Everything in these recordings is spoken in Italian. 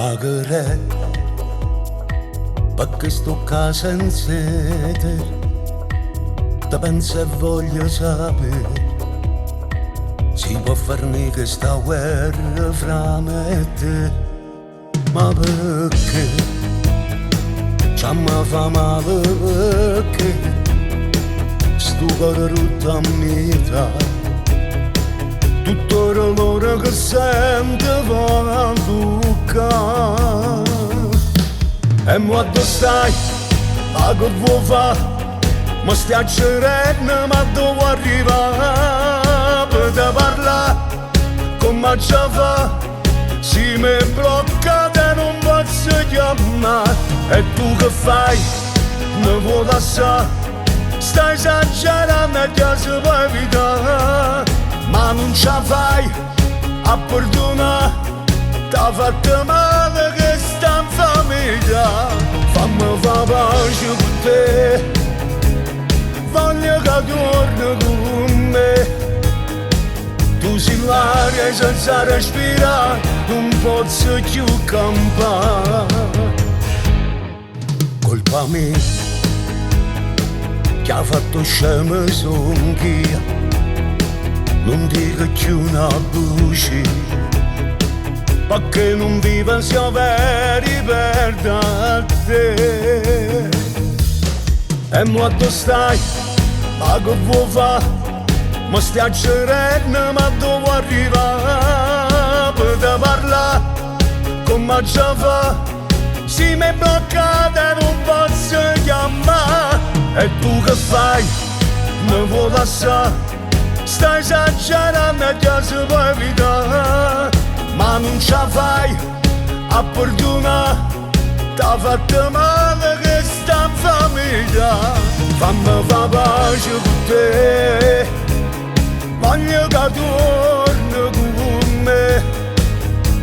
magare perché sto qua senza te te penso e voglio sapere si può farne questa guerra fra me e te ma perché ci mi fa male perché sto cuore rotto a metà tutto l'amore che sento va a toccare e mo dove stai? Ma che vuoi fare? Mi stai cercando ma dove arrivare? Per te parlare come ci fa? Si mi blocca e non posso chiamare e tu che fai? Mi vuoi lasciare? Stai esagerando e ti si può evitare ma non ce la fai a perdonare t'ha fatto male questa famiglia fammi fa pace con te voglio che torni con me tu sei l'aria senza respirare non posso più campare colpa mia che ha fatto scemo son io non dico più una voce perché non vivo sia veri per te e mo dove stai? Ma che vuoi fare? Mi stai cercando ma dove arrivare? Per te parlare come ci fa? Si mi è bloccata e non posso chiamare e tu che fai? Mi vuoi lasciare? Stai esagerando e ti si può evitare ma non ce la fai a perdonare t'ha fatto male questa famiglia fammi fa pace con te voglio che torni con me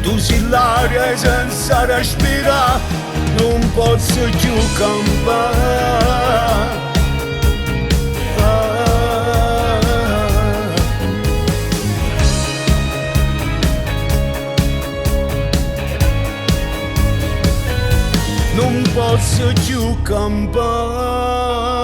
tu sei l'aria senza respirare non posso più campare non posso più campare